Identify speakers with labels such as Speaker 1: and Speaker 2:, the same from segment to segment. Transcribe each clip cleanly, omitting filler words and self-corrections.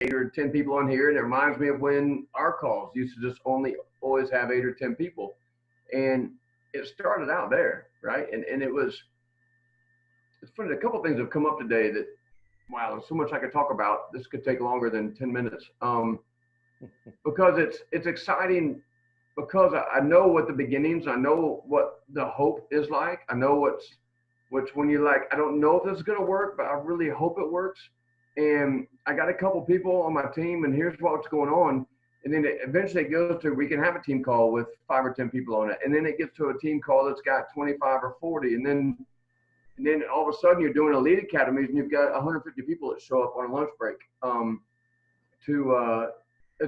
Speaker 1: 8 or 10 people on here, and it reminds me of when our calls used to just always have 8 or 10 people, and it started out there, right? And it's funny. A couple of things have come up today that wow, there's so much I could talk about. This could take longer than 10 minutes, because it's exciting because I know what the beginnings, I know what the hope is like. I know which when you're like, I don't know if this is going to work, but I really hope it works. And I got a couple people on my team, and here's what's going on. And then eventually it goes to we can have a team call with 5 or 10 people on it, and then it gets to a team call that's got 25 or 40, and then all of a sudden you're doing elite academies, and you've got 150 people that show up on a lunch break to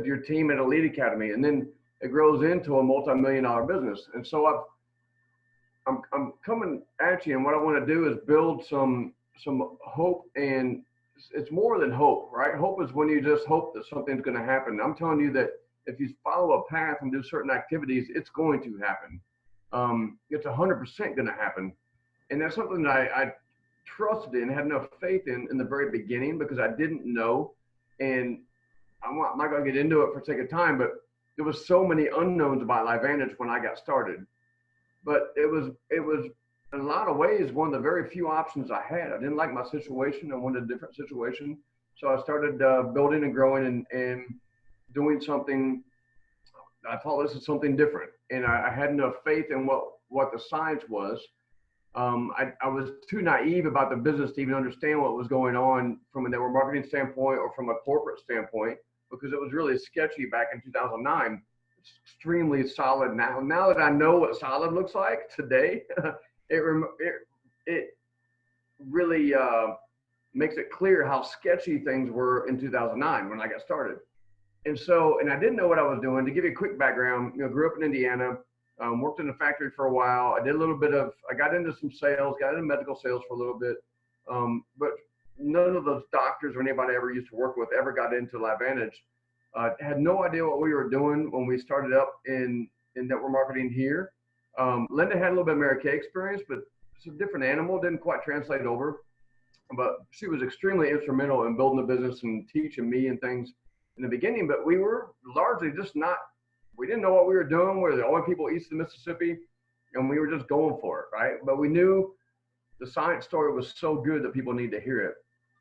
Speaker 1: your team at elite academy, and then it grows into a multi-million-dollar business. And so I'm coming at you, and what I want to do is build some hope, and it's more than hope, right? Hope is when you just hope that something's going to happen. I'm telling you that if you follow a path and do certain activities, it's going to happen. It's 100% going to happen, and that's something that I trusted in, had enough faith in the very beginning, because I didn't know, and I'm not going to get into it for sake of time, but there was so many unknowns about LifeVantage when I got started. But it was in a lot of ways one of the very few options I had. I didn't like my situation. I wanted a different situation. So I started building and growing and doing something. I thought this is something different. And I had enough faith in what the science was. I was too naive about the business to even understand what was going on from a network marketing standpoint or from a corporate standpoint, because it was really sketchy back in 2009. It's extremely solid now. Now that I know what solid looks like today, it really makes it clear how sketchy things were in 2009 when I got started. And I didn't know what I was doing. To give you a quick background, grew up in Indiana, worked in a factory for a while. I got into some sales, got into medical sales for a little bit, but none of those doctors or anybody I ever used to work with ever got into LifeVantage. Had no idea what we were doing when we started up in network marketing here. Linda had a little bit of Mary Kay experience, but it's a different animal, didn't quite translate over. But she was extremely instrumental in building the business and teaching me and things in the beginning. But we were largely just we didn't know what we were doing. We were the only people east of Mississippi, and we were just going for it, right? But we knew the science story was so good that people need to hear it.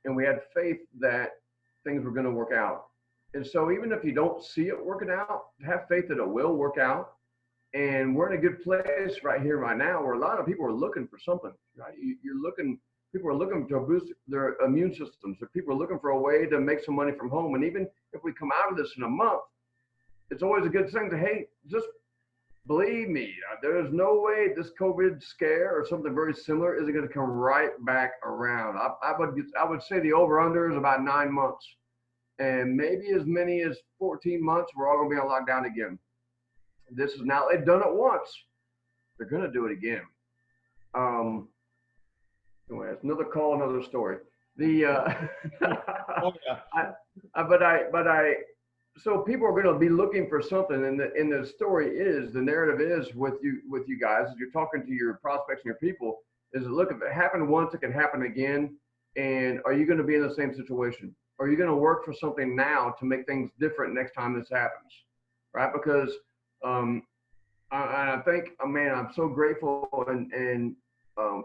Speaker 1: And we had faith that things were going to work out. And so even if you don't see it working out, have faith that it will work out. And we're in a good place right here, right now, where a lot of people are looking for something, right? People are looking to boost their immune systems. People are looking for a way to make some money from home. And even if we come out of this in a month, it's always a good thing to, hey, just believe me, there's no way this COVID scare or something very similar isn't going to come right back around. I would say the over-under is about 9 months. And maybe as many as 14 months, we're all going to be on lockdown again. This is now, they've done it once. They're going to do it again. Anyway, it's another call, another story. So people are going to be looking for something, and the story is, the narrative is with you guys, as you're talking to your prospects and your people, is that, look, if it happened once, it can happen again. And are you going to be in the same situation? Are you going to work for something now to make things different next time this happens, right? Because I think, man, I'm so grateful and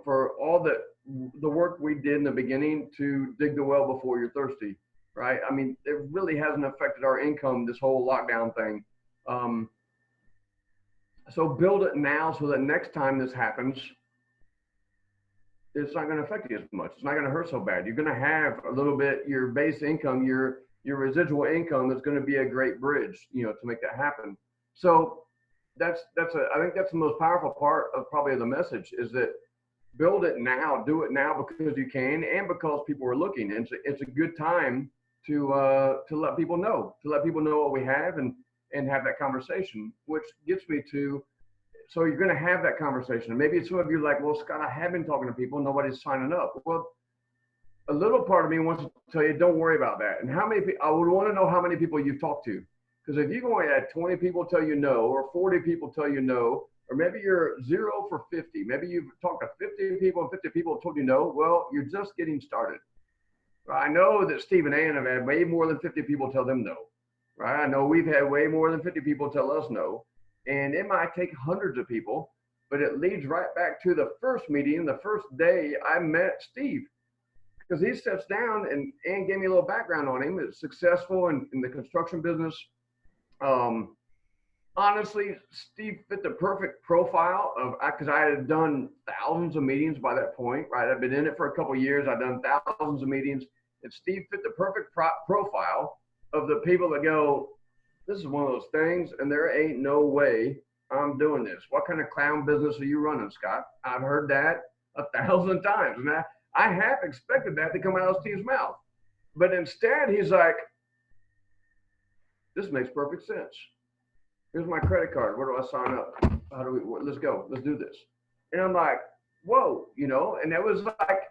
Speaker 1: for all the work we did in the beginning to dig the well before you're thirsty, right? I mean, it really hasn't affected our income, this whole lockdown thing. So build it now so that next time this happens, it's not going to affect you as much. It's not going to hurt so bad. You're going to have a little bit, your base income, your residual income is going to be a great bridge, to make that happen. So I think that's the most powerful part of probably the message, is that build it now, do it now because you can, and because people are looking. And it's a good time to let people know what we have and have that conversation, which gets me to, so you're going to have that conversation. And maybe some of you are like, well, Scott, I have been talking to people, nobody's signing up. Well, a little part of me wants to tell you, don't worry about that. And I would want to know how many people you've talked to. Because if you're going to have 20 people tell you no, or 40 people tell you no, or maybe you're 0 for 50, maybe you've talked to 50 people and 50 people have told you no, well, you're just getting started. I know that Steve and Ann have had way more than 50 people tell them no, right? I know we've had way more than 50 people tell us no. And it might take hundreds of people, but it leads right back to the first meeting, the first day I met Steve. Because he steps down and gave me a little background on him. It's successful in the construction business. Um, Honestly, Steve fit the perfect profile of because I had done thousands of meetings by that point, right? I've been in it for a couple of years. I've done thousands of meetings, and Steve fit the perfect profile of the people that go, "This is one of those things, and there ain't no way I'm doing this. What kind of clown business are you running, Scott?" I've heard that 1,000 times, and I half expected that to come out of Steve's mouth, but instead he's like, "This makes perfect sense. Here's my credit card. Where do I sign up? How do we, let's go. Let's do this." And I'm like, whoa, and that was like,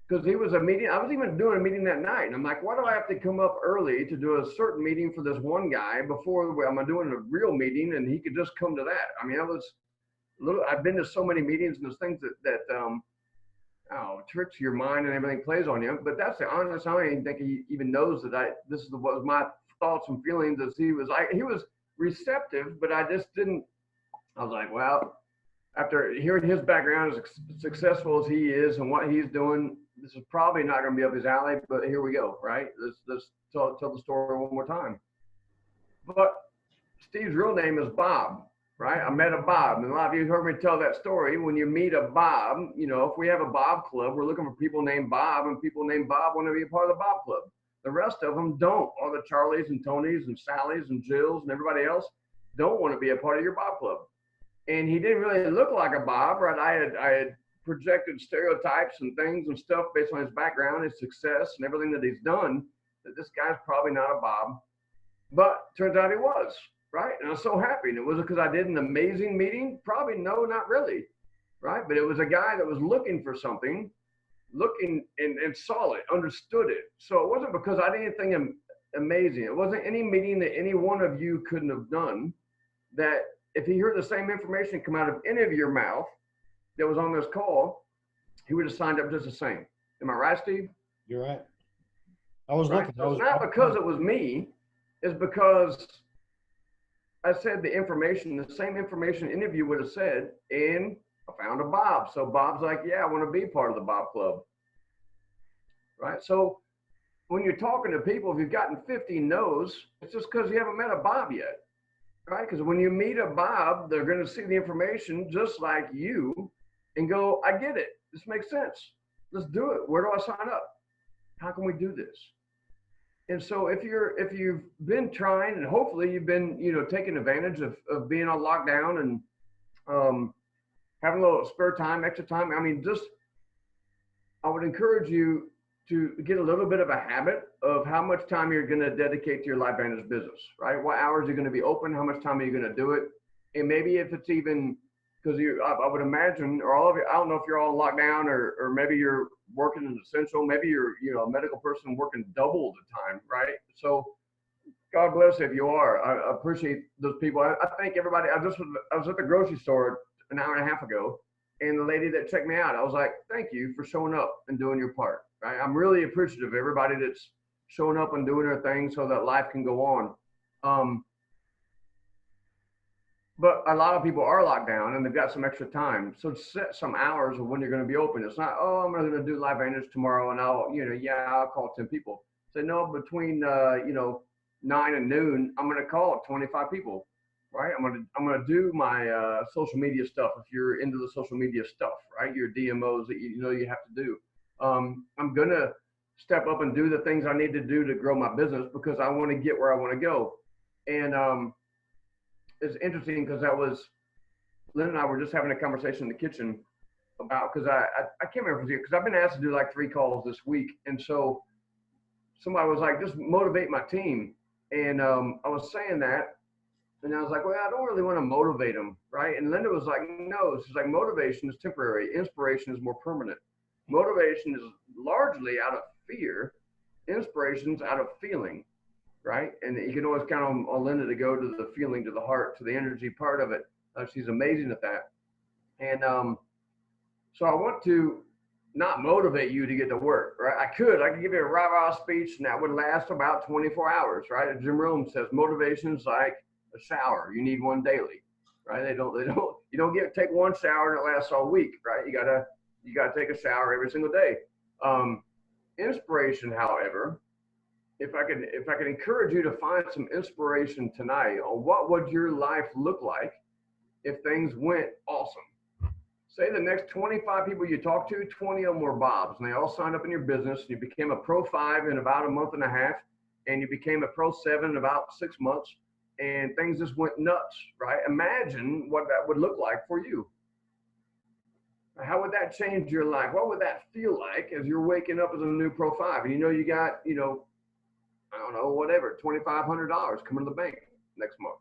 Speaker 1: because he was a meeting. I was even doing a meeting that night. And I'm like, why do I have to come up early to do a certain meeting for this one guy before I'm doing a real meeting and he could just come to that? I mean, I've been to so many meetings and there's things that tricks your mind and everything plays on you. But that's the honest, I don't even think he even knows that this is what was my thoughts and feelings as he was receptive, but I just didn't. I was like, well, after hearing his background, as successful as he is and what he's doing, this is probably not going to be up his alley. But here we go, right? Let's tell the story one more time. But Steve's real name is Bob, right? I met a Bob, and a lot of you heard me tell that story. When you meet a Bob, if we have a Bob club, we're looking for people named Bob, and people named Bob want to be a part of the Bob club. The rest of them don't. All the Charlies and Tonys and Sallys and Jills and everybody else don't want to be a part of your Bob club. And he didn't really look like a Bob, right? I had projected stereotypes and things and stuff based on his background, his success, and everything that he's done, that this guy's probably not a Bob. But turns out he was, right? And I was so happy. And it was because I did an amazing meeting? Probably no, not really, right? But it was a guy that was looking for something, looking and saw it, understood it. So it wasn't because I did anything amazing. It wasn't any meeting that any one of you couldn't have done, that if he heard the same information come out of any of your mouth that was on this call, he would have signed up just the same. Am I right, Steve?
Speaker 2: You're right. I was
Speaker 1: right?
Speaker 2: looking.
Speaker 1: So it's not because it was me. It's because I said the same information any of you would have said, and I found a Bob. So Bob's like, yeah, I want to be part of the Bob Club. Right? So when you're talking to people, if you've gotten 50 no's, it's just because you haven't met a Bob yet. Right? Because when you meet a Bob, they're going to see the information just like you and go, I get it. This makes sense. Let's do it. Where do I sign up? How can we do this? And so if you've been trying, and hopefully you've been, taking advantage of being on lockdown and having a little spare time, extra time. I mean, I would encourage you to get a little bit of a habit of how much time you're going to dedicate to your LifeVantage business, right? What hours are going to be open? How much time are you going to do it? And maybe if it's even, because I would imagine, or all of you, I don't know if you're all in lockdown or maybe you're working in essential, maybe you're, a medical person working double the time, right? So God bless if you are. I appreciate those people. I thank everybody. I was at the grocery store an hour and a half ago, and the lady that checked me out, I was like, thank you for showing up and doing your part, right? I'm really appreciative of everybody that's showing up and doing their thing so that life can go on. But a lot of people are locked down and they've got some extra time. So set some hours of when you're going to be open. It's not, oh, I'm going to do LifeVantage tomorrow and I'll call 10 people. Say, no, between, 9 and noon, I'm going to call 25 people, right? I'm going to do my social media stuff. If you're into the social media stuff, right? Your DMOs that you have to do. I'm going to step up and do the things I need to do to grow my business because I want to get where I want to go. And, it's interesting because Lynn and I were just having a conversation in the kitchen about, because I can't remember because I've been asked to do like 3 calls this week. And so somebody was like, just motivate my team. And I was saying that, and I was like, well, I don't really want to motivate them, right? And Linda was like, no, she's like, motivation is temporary. Inspiration is more permanent. Motivation is largely out of fear. Inspiration's out of feeling. Right? And you can always count on Linda to go to the feeling, to the heart, to the energy part of it. She's amazing at that. And so I want to not motivate you to get to work, right? I could give you a rah-rah speech and that would last about 24 hours, right? Jim Rome says motivation is like a shower. You need one daily, right? You don't take one shower and it lasts all week, right? You gotta take a shower every single day. Um, Inspiration, however, if I could encourage you to find some inspiration tonight on what would your life look like if things went awesome. Say the next 25 people you talk to, 20 of them were Bobs, and they all signed up in your business. And you became a Pro 5 in about a month and a half, and you became a Pro 7 in about 6 months, and things just went nuts, right? Imagine what that would look like for you. How would that change your life? What would that feel like as you're waking up as a new Pro 5? And you got, I don't know, whatever, $2,500 coming to the bank next month.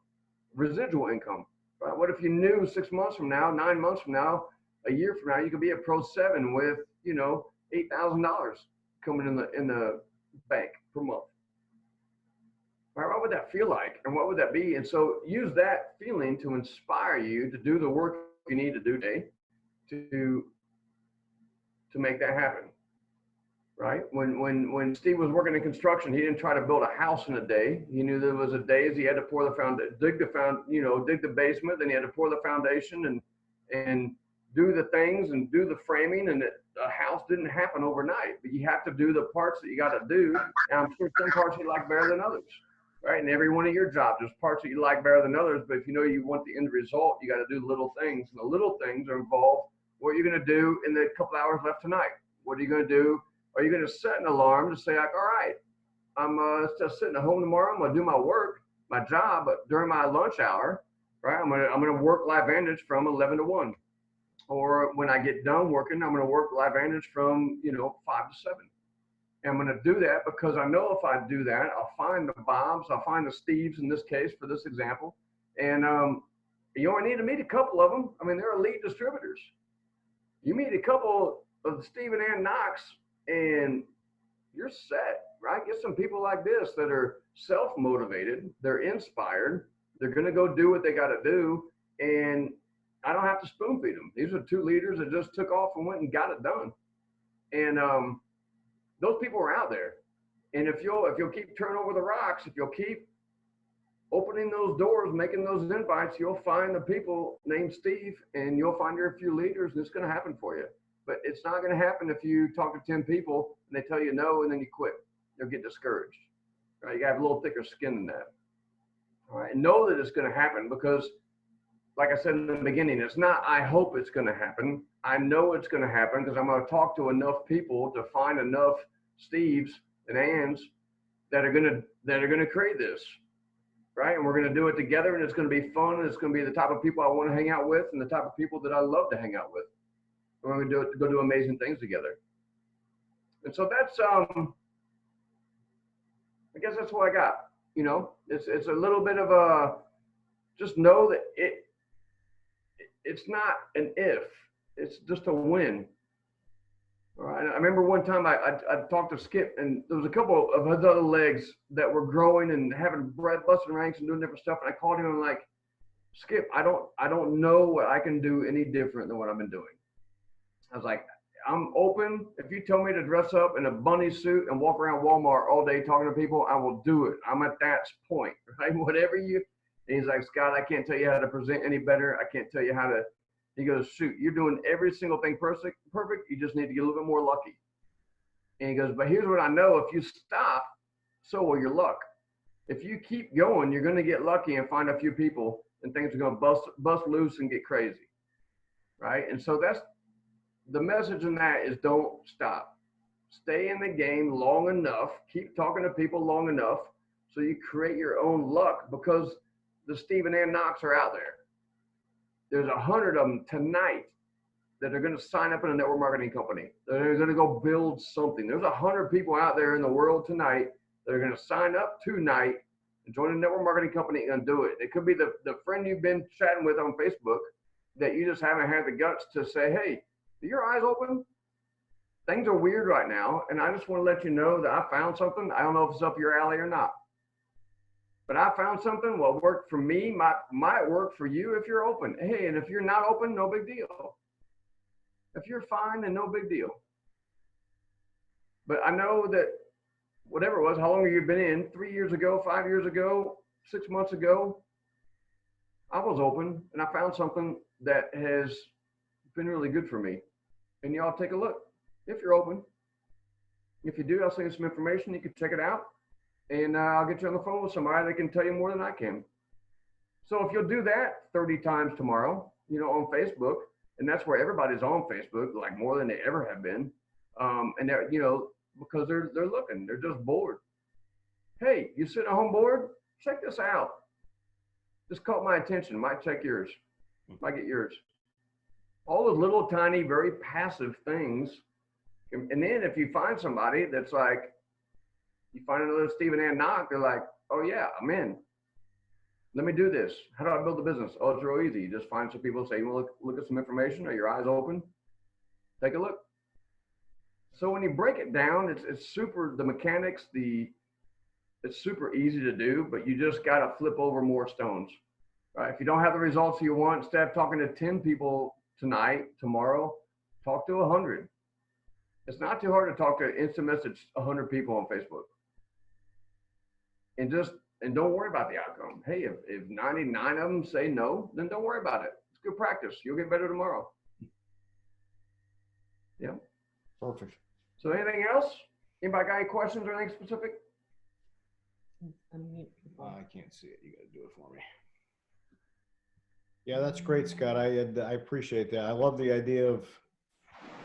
Speaker 1: Residual income, right? What if you knew 6 months from now, 9 months from now, a year from now, you could be a Pro 7 with, $8,000 coming in the bank per month. Right? What would that feel like? And what would that be? And so use that feeling to inspire you to do the work you need to do today to make that happen. Right? When Steve was working in construction, he didn't try to build a house in a day. He knew there was a days he had to pour the dig the basement, then he had to pour the foundation and do the things and do the framing, and a house didn't happen overnight. But you have to do the parts that you got to do. And I'm sure some parts you like better than others, right? And every one of your jobs, there's parts that you like better than others. But if you want the end result, you got to do little things, and the little things are involved. What are you going to do in the couple hours left tonight? What are you going to do? Are you going to set an alarm to say, like, all right, I'm just sitting at home tomorrow. I'm going to do my work, my job, but during my lunch hour, right? I'm going to work LiveVantage from 11 to 1. Or when I get done working, I'm going to work LiveVantage from 5 to 7. And I'm going to do that because I know if I do that, I'll find the Bobs, I'll find the Steves in this case for this example, and you only need to meet a couple of them. I mean, they're elite distributors. You meet a couple of Steve and Ann Knox, and you're set, right? Get some people like this that are self-motivated, they're inspired, they're going to go do what they got to do, and I don't have to spoon feed them. These are two leaders that just took off and went and got it done. And those people are out there. And if you'll keep turning over the rocks, if you'll keep opening those doors, making those invites, you'll find the people named Steve, and you'll find your few leaders, and it's going to happen for you. But it's not going to happen if you talk to 10 people and they tell you no, and then you quit. You'll get discouraged. Right? You got to have a little thicker skin than that. All right. And know that it's going to happen because, like I said in the beginning, it's not I hope it's going to happen. I know it's going to happen because I'm going to talk to enough people to find enough Steves and Anns that are going to create this. Right? And we're going to do it together, and it's going to be fun, and it's going to be the type of people I want to hang out with and the type of people that I love to hang out with. We're going to go do amazing things together. And so that's I guess that's what I got. It's a little bit of a just know that it's not an if, it's just a when. All right. I remember one time I talked to Skip, and there was a couple of his other legs that were growing and having bread busting ranks and doing different stuff. And I called him and I'm like, Skip, I don't know what I can do any different than what I've been doing. I was like, I'm open. If you tell me to dress up in a bunny suit and walk around Walmart all day talking to people, I will do it. I'm at that point, right? Whatever you. And he's like, Scott, I can't tell you how to present any better. I can't tell you how to. He goes, shoot, you're doing every single thing perfect. You just need to get a little bit more lucky. And he goes, but here's what I know. If you stop, so will your luck. If you keep going, you're going to get lucky and find a few people, and things are going to bust loose and get crazy, right? And so that's the message in that is don't stop. Stay in the game long enough. Keep talking to people long enough so you create your own luck, because the Steve and Ann Knox are out there. There's 100 of them tonight that are going to sign up in a network marketing company. They're going to go build something. There's 100 people out there in the world tonight that are going to sign up tonight and join a network marketing company and do it. It could be the friend you've been chatting with on Facebook that you just haven't had the guts to say, hey, are your eyes open? Things are weird right now, and I just want to let you know that I found something. I don't know if it's up your alley or not, but I found something. What worked for me might work for you if you're open. Hey, and if you're not open, no big deal. If you're fine, then no big deal. But I know that whatever it was, how long have you been in? 3 years ago, 5 years ago, 6 months ago, I was open and I found something that has been really good for me. And y'all take a look if you're open. If you do, I'll send you some information. You can check it out, and I'll get you on the phone with somebody that can tell you more than I can. So if you'll do that 30 times tomorrow, on Facebook, and that's where everybody's on Facebook, like more than they ever have been, and they're, because they're looking, they're just bored. Hey, you sitting at home bored? Check this out. This caught my attention. Might check yours. Might get yours. All those little tiny, very passive things. And then if you find somebody that's like, you find another Stephen and Knock, they're like, oh yeah, I'm in. Let me do this. How do I build a business? Oh, it's real easy. You just find some people, say, you want to look at some information? Are your eyes open? Take a look. So when you break it down, it's super, the mechanics, it's super easy to do, but you just got to flip over more stones. Right? If you don't have the results you want, instead of talking to 10 people tomorrow, talk to 100. It's not too hard to talk to instant message 100 people on Facebook. And don't worry about the outcome. Hey, if 99 of them say no, then don't worry about it. It's good practice. You'll get better tomorrow. Yeah.
Speaker 2: Perfect.
Speaker 1: So anything else? Anybody got any questions or anything specific?
Speaker 3: I can't see it. You got to do it for me.
Speaker 2: Yeah, that's great, Scott. I appreciate that. I love the idea of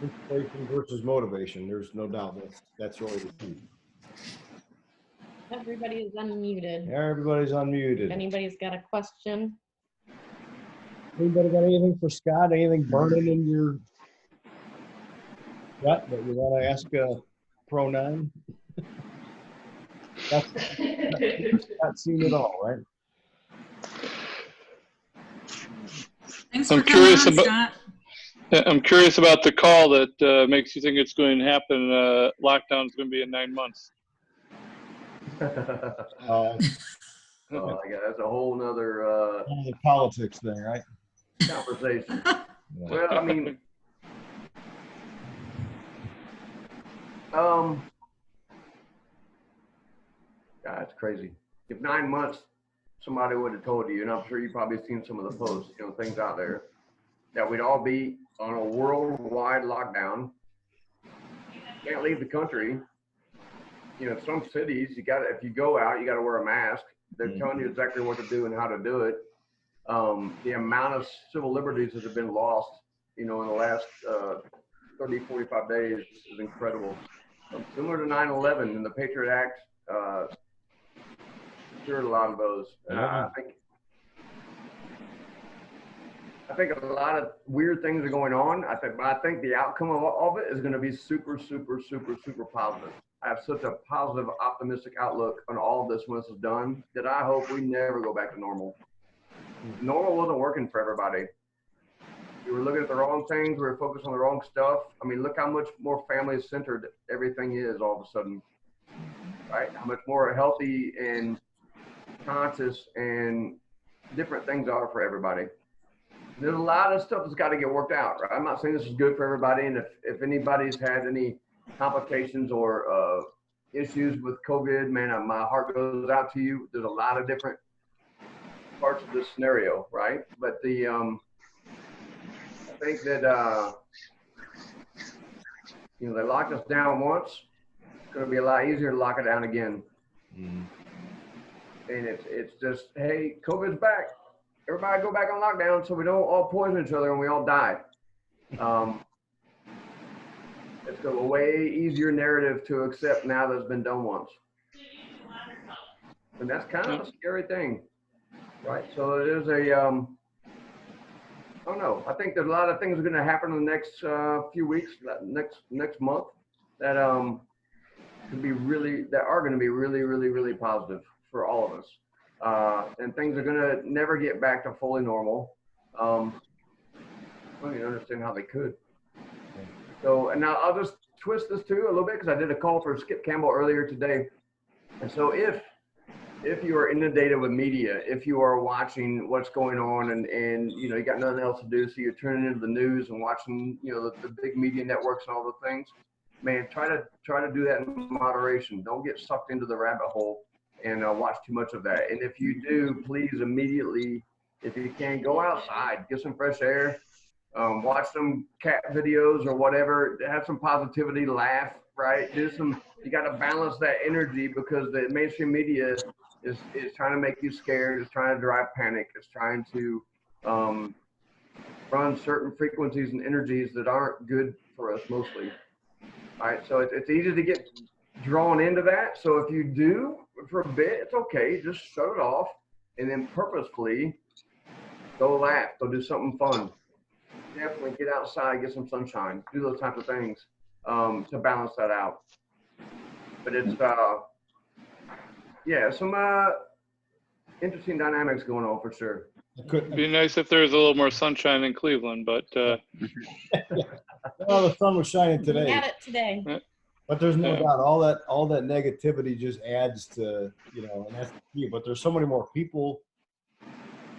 Speaker 2: inspiration versus motivation. There's no doubt that's really the key.
Speaker 4: Everybody is unmuted.
Speaker 2: Everybody's unmuted.
Speaker 4: If anybody's got a question.
Speaker 2: Anybody got anything for Scott? Anything burning in your gut that you want to ask Pro 9? That's not seen it all, right?
Speaker 5: Thanks for coming on, Scott.
Speaker 6: I'm curious about the call that makes you think it's going to happen. Lockdown is going to be in 9 months.
Speaker 1: Oh, yeah, that's a whole nother
Speaker 2: politics thing, right?
Speaker 1: Conversation. Well, I mean, God, it's crazy. If 9 months, somebody would have told you, and I'm sure you've probably seen some of the posts, things out there, that we'd all be on a worldwide lockdown. Can't leave the country. Some cities, if you go out, you got to wear a mask. They're telling you exactly what to do and how to do it. The amount of civil liberties that have been lost, in the last 30, 45 days is incredible. Similar to 9/11 and the Patriot Act, secured a lot of those. I think a lot of weird things are going on. I think the outcome of it is going to be super, super, super, super positive. I have such a positive, optimistic outlook on all of this when this is done that I hope we never go back to normal. Normal wasn't working for everybody. We were looking at the wrong things. We were focused on the wrong stuff. I mean, look how much more family-centered everything is all of a sudden, right? How much more healthy and conscious and different things are for everybody. There's a lot of stuff that's got to get worked out, right? I'm not saying this is good for everybody, and if anybody's had any complications or issues with COVID, man, my heart goes out to you. There's a lot of different parts of this scenario, right? But I think that they locked us down once. It's going to be a lot easier to lock it down again. And it's just, hey, COVID's back. Everybody go back on lockdown so we don't all poison each other and we all die. It's a way easier narrative to accept now that it's been done once. And that's kind of a scary thing, right? So it is I don't know. I think there's a lot of things are going to happen in the next few weeks, next month that are going to be really, really, really positive for all of us. And things are going to never get back to fully normal. I don't even understand how they could. So, and now I'll just twist this too a little bit because I did a call for Skip Campbell earlier today. And so if you are inundated with media, if you are watching what's going on and you got nothing else to do, so you're turning into the news and watching, the big media networks and all the things, man, try to do that in moderation. Don't get sucked into the rabbit hole and watch too much of that. And if you do, please immediately, if you can, go outside, get some fresh air, watch some cat videos or whatever, have some positivity, laugh, right? You got to balance that energy, because the mainstream media is trying to make you scared, it's trying to drive panic, it's trying to run certain frequencies and energies that aren't good for us mostly. All right, so it's easy to get drawn into that. So if you do for a bit, it's okay. Just shut it off, and then purposefully go laugh, go do something fun. Definitely get outside, get some sunshine, do those types of things to balance that out. But it's some interesting dynamics going on for sure.
Speaker 6: It'd be nice if there was a little more sunshine in Cleveland, but
Speaker 2: Well, the sun was shining
Speaker 4: We
Speaker 2: today.
Speaker 4: had it today.
Speaker 2: But there's no
Speaker 6: Yeah.
Speaker 2: doubt all that negativity just adds to, and that's the key. But there's so many more people,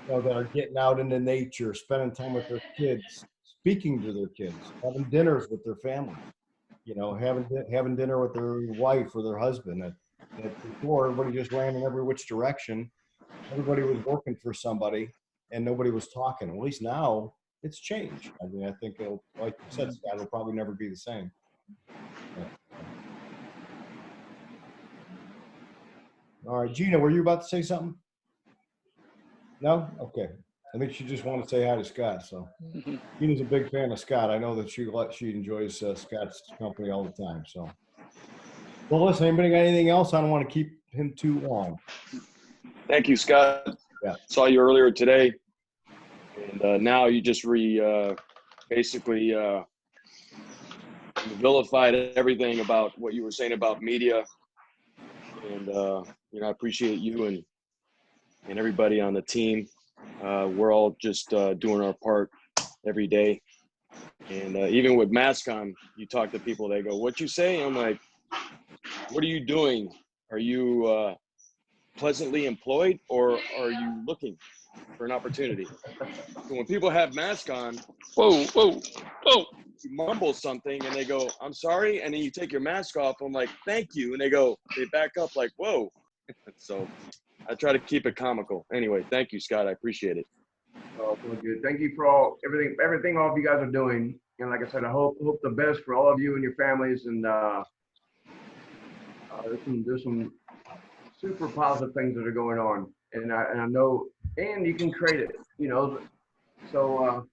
Speaker 2: that are getting out into nature, spending time with their kids, speaking to their kids, having dinners with their family, having dinner with their wife or their husband. That before, everybody just ran in every which direction. Everybody was working for somebody, and nobody was talking. At least now it's changed. I mean, I think it'll, like you said, Scott, it'll probably never be the same. Yeah. All right, Gina, were you about to say something? No? Okay. I think she just wanted to say hi to Scott. So Gina's a big fan of Scott. I know that she enjoys Scott's company all the time. So, well, listen, anybody got anything else? I don't want to keep him too long.
Speaker 7: Thank you, Scott.
Speaker 2: Yeah.
Speaker 7: Saw you earlier today, and now you just basically vilified everything about what you were saying about media. And I appreciate you and everybody on the team. We're all just doing our part every day. And even with mask on, you talk to people, they go, "What you say?" I'm like, "What are you doing? Are you pleasantly employed, or are you looking for an opportunity?" So when people have masks on,
Speaker 6: whoa.
Speaker 7: you mumble something and they go, "I'm sorry," and then you take your mask off. I'm like, "Thank you," and they back up like, "Whoa." So I try to keep it comical. Anyway, thank you, Scott. I appreciate it.
Speaker 1: Oh, so good. Thank you for everything all of you guys are doing. And like I said, I hope the best for all of you and your families. And there's some super positive things that are going on. And I know, and you can create it, So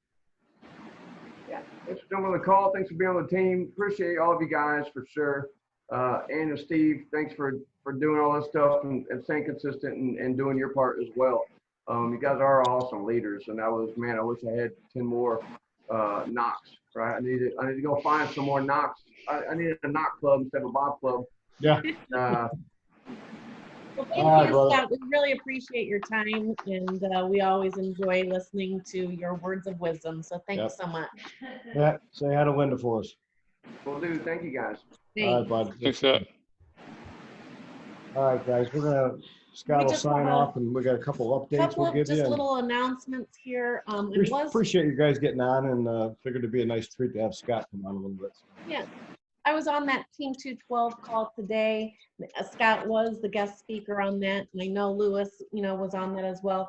Speaker 1: thanks for jumping on the call. Thanks for being on the team. Appreciate all of you guys for sure. And Steve, thanks for doing all this stuff and staying consistent and doing your part as well. You guys are awesome leaders, and I wish I had 10 more knocks. Right, I need to go find some more knocks. I needed a knock club instead of a bob club.
Speaker 2: Yeah.
Speaker 4: Well, thank
Speaker 2: All right,
Speaker 4: you,
Speaker 2: brother.
Speaker 4: Scott. We really appreciate your time, and we always enjoy listening to your words of wisdom. So thanks
Speaker 2: Yep.
Speaker 4: so much.
Speaker 2: Yeah. Say hi to Linda for us.
Speaker 1: Will do. Thank you guys.
Speaker 2: All right,
Speaker 4: Thanks.
Speaker 2: bud.
Speaker 6: Thanks, Scott.
Speaker 2: All right, guys. Scott
Speaker 4: We
Speaker 2: will
Speaker 4: just
Speaker 2: sign
Speaker 4: have a
Speaker 2: off, and we got a couple updates
Speaker 4: Couple
Speaker 2: we'll
Speaker 4: of
Speaker 2: give
Speaker 4: just
Speaker 2: you. and
Speaker 4: little announcements here. It was
Speaker 2: Appreciate you guys getting on, and figured it'd be a nice treat to have Scott come on a little bit.
Speaker 4: Yeah, I was on that Team 212 call today. Scott was the guest speaker on that, and I know Lewis, was on that as well.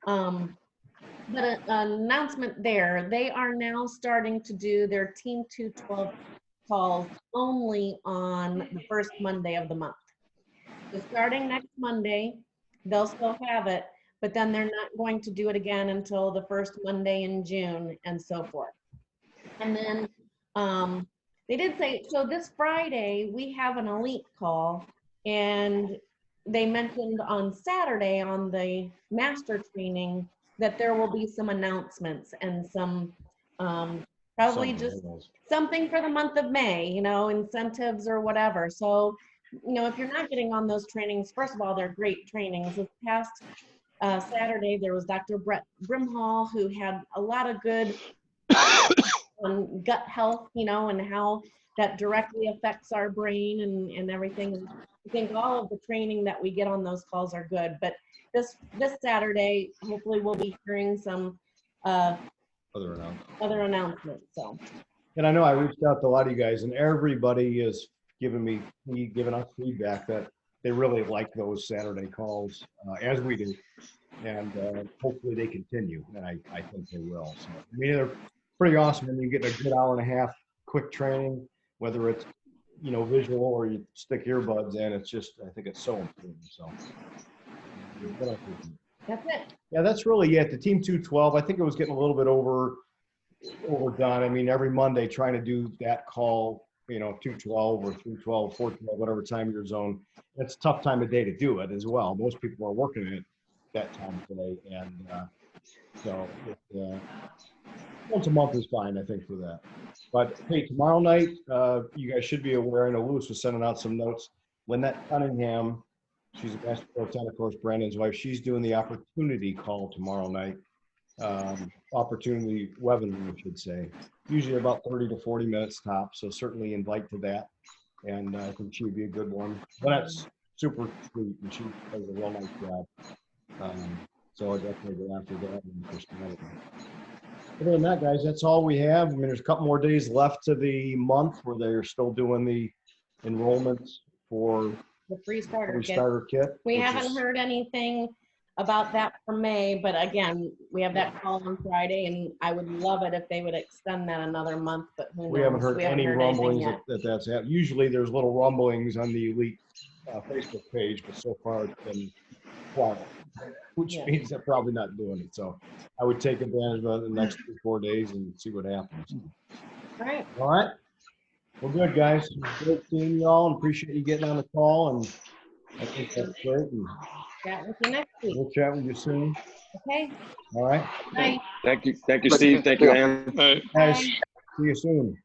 Speaker 4: But an announcement there, they are now starting to do their Team 212 calls only on the first Monday of the month. So starting next Monday, they'll still have it, but then they're not going to do it again until the first Monday in June and so forth. And then they did say, so this Friday, we have an elite call, and they mentioned on Saturday on the master training that there will be some announcements and some probably just something for the month of May, incentives or whatever. So, if you're not getting on those trainings, first of all, they're great trainings. This past Saturday, there was Dr. Brett Brimhall, who had a lot of good on gut health, and how that directly affects our brain and everything. And I think all of the training that we get on those calls are good. But this Saturday, hopefully we'll be hearing some other announcements. So.
Speaker 2: And I know I reached out to a lot of you guys, and everybody is giving us feedback that they really like those Saturday calls, as we do. And hopefully they continue, and I think they will. So, I mean, they're pretty awesome. And you get a good hour and a half quick training, whether it's, visual or you stick earbuds in. It's just, I think it's so important. So
Speaker 4: That's it.
Speaker 2: yeah, that's really it. The Team 212, I think it was getting a little bit overdone. I mean, every Monday trying to do that call, 212 or 312, 412, whatever time your zone. It's a tough time of day to do it as well. Most people are working it that time of day, and so once a month is fine, I think, for that. But hey, tomorrow night, you guys should be aware. I know Lewis was sending out some notes. Lynette Cunningham, she's a basketball coach, of course, Brandon's wife. She's doing the opportunity call tomorrow night. Opportunity webinar, I should say. Usually about 30 to 40 minutes top. So certainly invite to that, and I think she would be a good one. Lynette's super sweet, and she does a real nice job. So I definitely go after that one. Other than that, guys, that's all we have. I mean, there's a couple more days left to the month where they're still doing the enrollments for
Speaker 4: The free starter kit.
Speaker 2: starter kit.
Speaker 4: We
Speaker 2: which
Speaker 4: haven't
Speaker 2: is-
Speaker 4: heard anything about that for May, but again, we have that call on Friday, and I would love it if they would extend that another month, but who knows?
Speaker 2: We haven't heard any
Speaker 4: anything
Speaker 2: rumblings
Speaker 4: yet.
Speaker 2: that's happened. Usually there's little rumblings on the Elite Facebook page, but so far it's been quiet, which
Speaker 4: Yeah.
Speaker 2: means they're probably not doing it. So I would take advantage of it the next 3 or 4 days and see what happens.
Speaker 4: All right.
Speaker 2: All right. Well, good, guys. Great seeing you all, and appreciate you getting on the call. And I think that's great. And
Speaker 4: Chat with you next week.
Speaker 2: we'll chat with you soon.
Speaker 4: Okay.
Speaker 2: All right.
Speaker 4: Bye.
Speaker 7: Thank you, Steve. Thank you, Ann.
Speaker 6: All right.
Speaker 2: Guys, see you soon.